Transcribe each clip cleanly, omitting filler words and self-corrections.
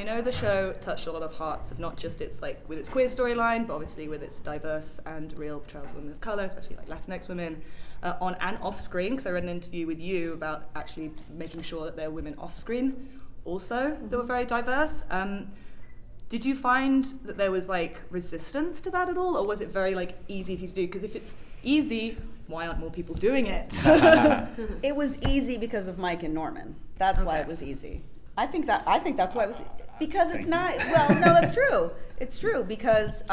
I know the show touched a lot of hearts of not just its like with its queer storyline, but obviously with its diverse and real portrayals of women of color, especially like Latinx women, on and off screen. Because I read an interview with you about actually making sure that there are women off screen also that were very diverse. Did you find that there was like resistance to that at all, or was it very like easy for you to do? Because if it's easy, why aren't more people doing it? It was easy because of Mike and Norman. That's why it was easy. I think that's why it was, because it's not. Well, no, that's true. It's true because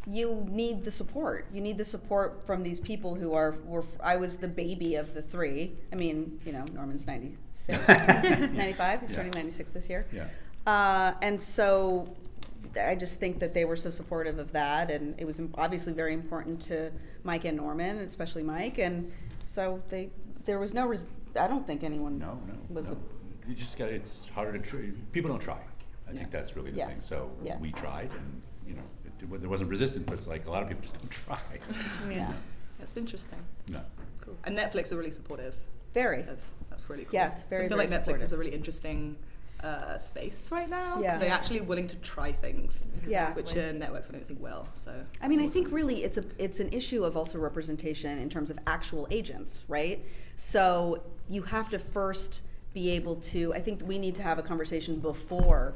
you need the support. You need the support from these people who I was the baby of the three. I mean, you know, Norman's 96, 95. He's turning 96 this year. Yeah. And so I just think that they were so supportive of that, and it was obviously very important to Mike and Norman, especially Mike, and so there was no, I don't think anyone was. No. You just got, it's harder to try. People don't try. I think that's really the thing. So we tried, and you know, there wasn't resistance, but it's like a lot of people just don't try. Yeah, that's interesting. No. Cool. And Netflix were really supportive. Very. That's really cool. Yes, very. So I feel like Netflix supportive. is a really interesting space right now, because Yeah. they're actually willing to try things, Exactly. which networks I don't think will. So I mean, it's I think really it's an issue of also representation in terms of actual agents, right? So you have to first be able to, I think we need to have a conversation before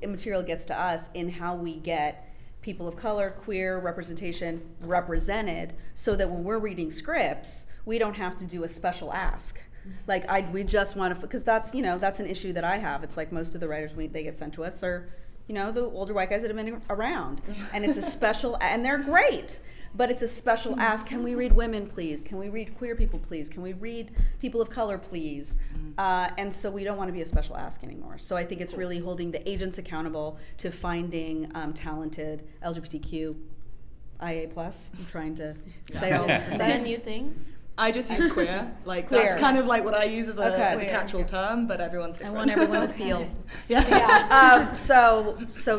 material gets to us in how we get people of color, queer representation represented, so that when we're reading scripts, we don't have to do a special ask. Like we just want to, because that's an issue that I have. It's like most of the writers they get sent to us are, the older white guys that have been around, and it's a special, and they're great, but it's a special ask. Can we read women, please? Can we read queer people, please? Can we read people of color, please? And so we don't want to be a special ask anymore. So I think it's really holding the agents accountable to finding talented LGBTQ IA+. I'm trying to say all this. Is that a new thing? I just use queer. Like Queer. that's kind of like what I use as a catch-all term, but everyone's different. I want everyone to feel. So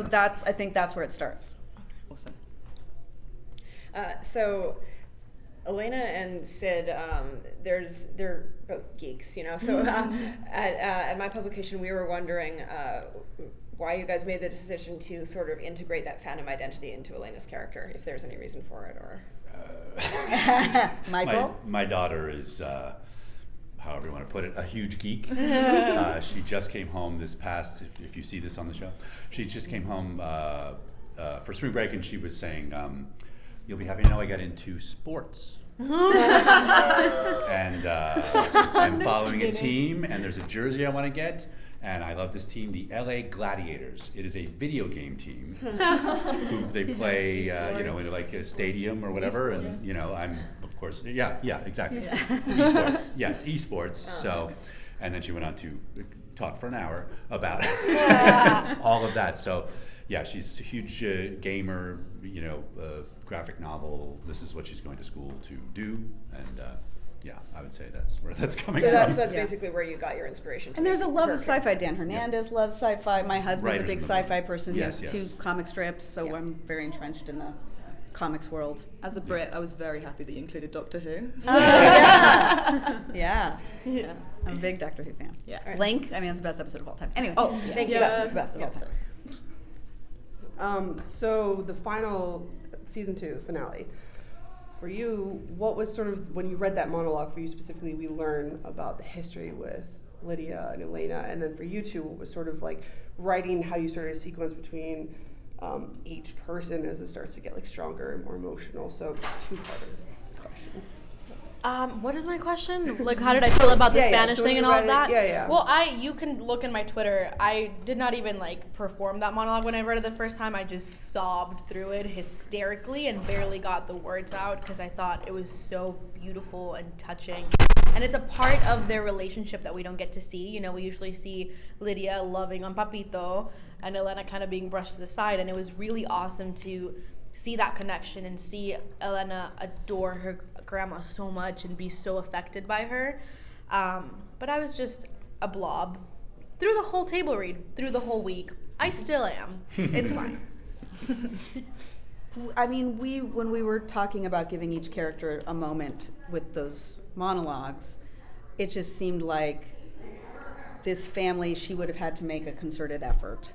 that's, I think that's where it starts. Awesome. So Elena and Sid, they're both geeks, So at my publication, we were wondering why you guys made the decision to sort of integrate that fandom identity into Elena's character, if there's any reason for it, or. Michael? My daughter is, however you want to put it, a huge geek. She just came home this past, if you see this on the show, she just came home for spring break, and she was saying, you'll be happy to know I got into sports. And I'm following a team, and there's a jersey I want to get. And I love this team, the LA Gladiators. It is a video game team. They play, in like a stadium or whatever. And, I'm, of course, exactly. Esports. Yes, esports. So, and then she went on to talk for an hour about all of that. So, yeah, she's a huge gamer, graphic novel. This is what she's going to school to do. And, I would say that's where that's coming from. So that's basically where you got your inspiration. And there's a love of sci-fi. Dan Hernandez loves sci-fi. My husband's Writers a big in the sci-fi person. He Yes, has yes. 2 comic strips, so I'm very entrenched in the comics world. As a Brit, I was very happy that you included Doctor Who. Yeah. I'm a big Doctor Who fan. Yes. Blink, it's the best episode of all time. Anyway. Thank you. It's the best of all time. So the final season 2 finale. For you, what was sort of, when you read that monologue for you specifically, we learn about the history with Lydia and Elena, and then for you two, what was sort of like writing how you started a sequence between each person as it starts to get like stronger and more emotional. So 2-parter question. What is my question? Like, how did I feel about the Spanish so thing and all of that? Yeah. Well, you can look in my Twitter. I did not even perform that monologue when I read it the first time. I just sobbed through it hysterically and barely got the words out because I thought it was so beautiful and touching. And it's a part of their relationship that we don't get to see. We usually see Lydia loving on Papito and Elena kind of being brushed to the side. And it was really awesome to see that connection and see Elena adore her grandma so much and be so affected by her. But I was just a blob through the whole table read, through the whole week. I still am. It's fine. When we were talking about giving each character a moment with those monologues, it just seemed like this family, she would have had to make a concerted effort.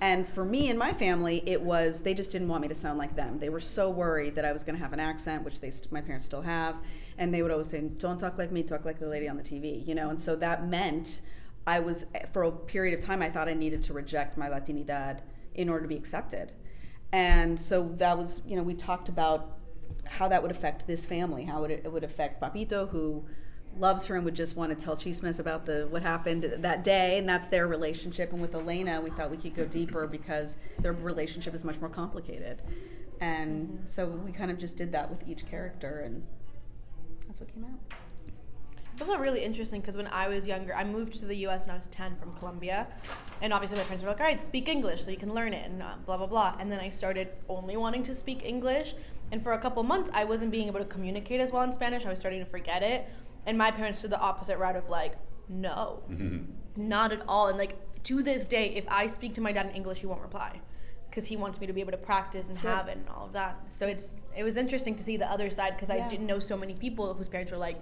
And for me and my family, it was, they just didn't want me to sound like them. They were so worried that I was going to have an accent, which my parents still have. And they would always say, don't talk like me, talk like the lady on the TV, you know? And so that meant I was, for a period of time, I thought I needed to reject my Latinidad in order to be accepted. And so that was, you know, we talked about how that would affect this family, how it would affect Papito, who loves her and would just want to tell Chismes about what happened that day, and that's their relationship. And with Elena, we thought we could go deeper because their relationship is much more complicated. And so we kind of just did that with each character, and that's what came out. It's also really interesting because when I was younger, I moved to the U.S. when I was 10 from Colombia, and obviously my parents were like, all right, speak English so you can learn it, and blah, blah, blah. And then I started only wanting to speak English, and for a couple months, I wasn't being able to communicate as well in Spanish. I was starting to forget it. And my parents took the opposite route of like, no, not at all. And like, to this day, if I speak to my dad in English, he won't reply because he wants me to be able to practice and have it and all of that. So it was interesting to see the other side because I didn't know so many people whose parents were like,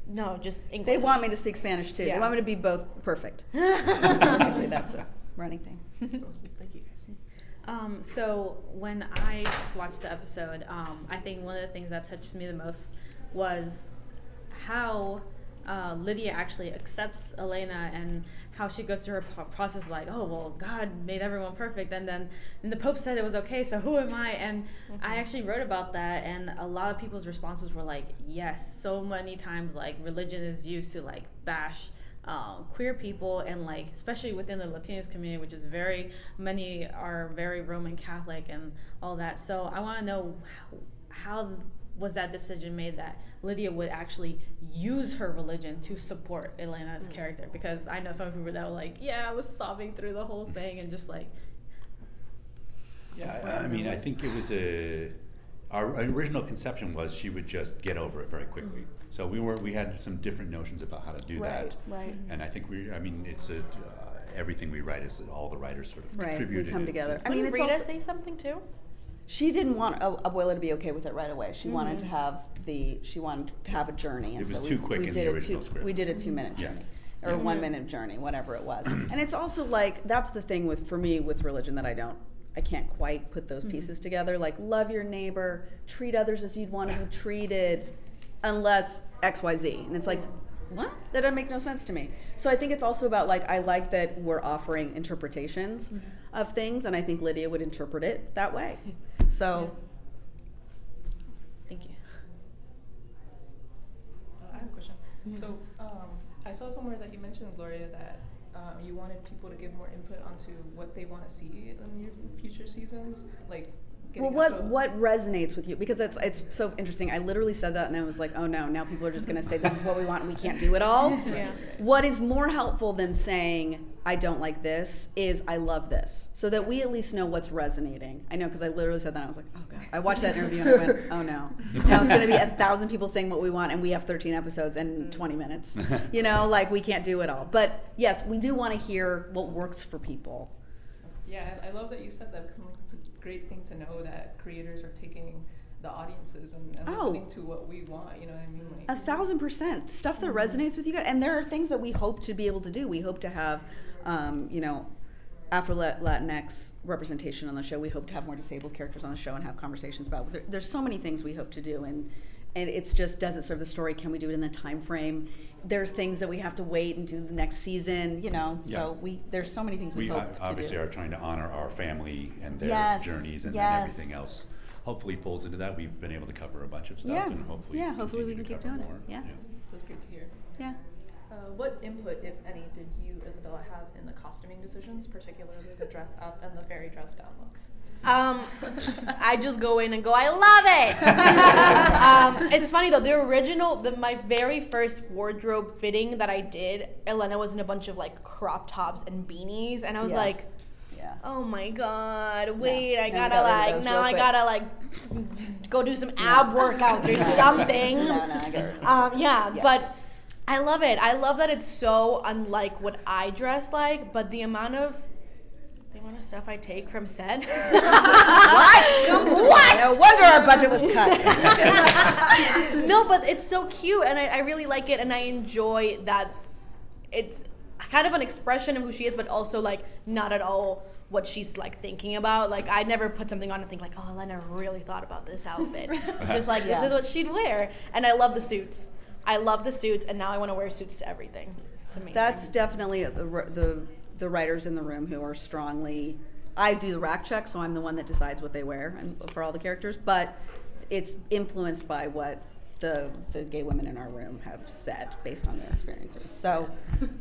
no, just English. They want me to speak Spanish too. Yeah. They want me to be both perfect. That's a running thing. Awesome. Thank you guys. So when I watched the episode, I think one of the things that touched me the most was how Lydia actually accepts Elena and how she goes through her process like, oh, well, God made everyone perfect. And the Pope said it was okay, so who am I? And I actually wrote about that, and a lot of people's responses were like, yes, so many times, like, religion is used to, like, bash queer people, and, like, especially within the Latinx community, which is many are very Roman Catholic and all that. So I want to know how was that decision made that Lydia would actually use her religion to support Elena's character? Because I know some people that were like, yeah, I was sobbing through the whole thing and just like... Yeah, I mean, I think it was our original conception was she would just get over it very quickly. So we had some different notions about how to do that. Right. And I think it's everything we write is all the writers sort of contributed. We come together. I mean, Rita say something too? She didn't want Abuela to be okay with it right away. She wanted to have a journey. And It was so too quick in the original script. We did a 2-minute journey. Or 1-minute journey, whatever it was. And it's also like, that's the thing for me with religion that I can't quite put those pieces together. Like, love your neighbor, treat others as you'd want to be treated, unless X, Y, Z. And it's like, what? That doesn't make no sense to me. So I think it's also about, like, I like that we're offering interpretations of things, and I think Lydia would interpret it that way. So, Thank you. I have a question. So I saw somewhere that you mentioned, Gloria, that you wanted people to give more input onto what they want to see in your future seasons, like. well, what resonates with you? Because it's so interesting. I literally said that, and I was like, oh no, now people are just going to say this is what we want, and we can't do it all. Yeah. What is more helpful than saying I don't like this is I love this, so that we at least know what's resonating. I know, because I literally said that, and I was like, oh god. I watched that interview and I went, oh no. Now it's going to be 1,000 people saying what we want, and we have 13 episodes and 20 minutes. You know, like, we can't do it all. But yes, we do want to hear what works for people. Yeah, I love that you said that, because I'm like, it's a great thing to know that creators are taking the audiences and listening to what we want, you know what I mean? Like, 1,000%. Stuff that resonates with you guys. And there are things that we hope to be able to do. We hope to have, Afro-Latinx representation on the show. We hope to have more disabled characters on the show and have conversations about. There's so many things we hope to do, and it's just, does it serve the story? Can we do it in the time frame? There's things that we have to wait and do the next season, so there's so many things we hope to do. We obviously are trying to honor our family and their journeys, and then everything else hopefully folds into that. We've been able to cover a bunch of stuff, and hopefully we can keep doing more. it. Yeah. that's great to hear. Yeah. What input, if any, did you, Isabella, have in the costuming decisions, particularly the dress up and the very dress down looks? I just go in and go, I love it. It's funny though, my very first wardrobe fitting that I did, Elena was in a bunch of like crop tops and beanies, and I was like, oh my god, wait, I gotta go do some ab workouts or something. I get it. But I love it. I love that it's so unlike what I dress like, but the amount of stuff I take from set. What? No wonder our budget was cut. No, but it's so cute, and I really like it, and I enjoy that it's kind of an expression of who she is, but also like not at all what she's like thinking about. Like I never put something on and think like, oh, Elena really thought about this outfit. It's just like this is what she'd wear. And I love the suits. I love the suits, and now I want to wear suits to everything. It's amazing. That's definitely the writers in the room who are strongly. I do the rack check, so I'm the one that decides what they wear and for all the characters. But it's influenced by what the gay women in our room have said based on their experiences. So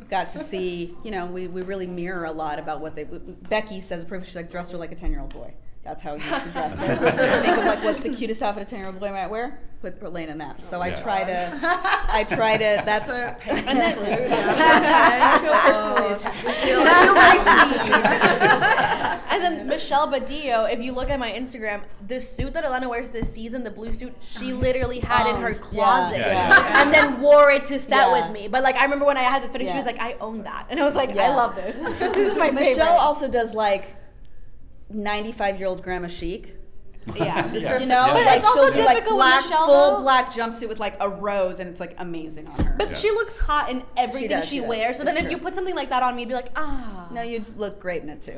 got to see, we really mirror a lot about what Becky says, she's like, dress her like a 10-year-old boy. That's how you should dress her. Think of like, what's the cutest outfit a 10-year-old boy might wear? Put Elena in that. So I try to, that's. I And then Michelle Badillo, if you look at my Instagram, the suit that Elena wears this season, the blue suit, she literally had in her closet and then wore it to set with me. But like I remember when I had the fitting, she was like, I own that. And I was like, I love this. This is my favorite. Michelle also does like 95-year-old grandma chic. Yeah. But like it's also she'll do like typical black, Michelle, full though. black jumpsuit with like a rose, and it's like amazing on her. But she looks hot in everything She she does. wears. So It's then if true. you put something like that on me, you'd be like, ah. No, you'd look great in it too.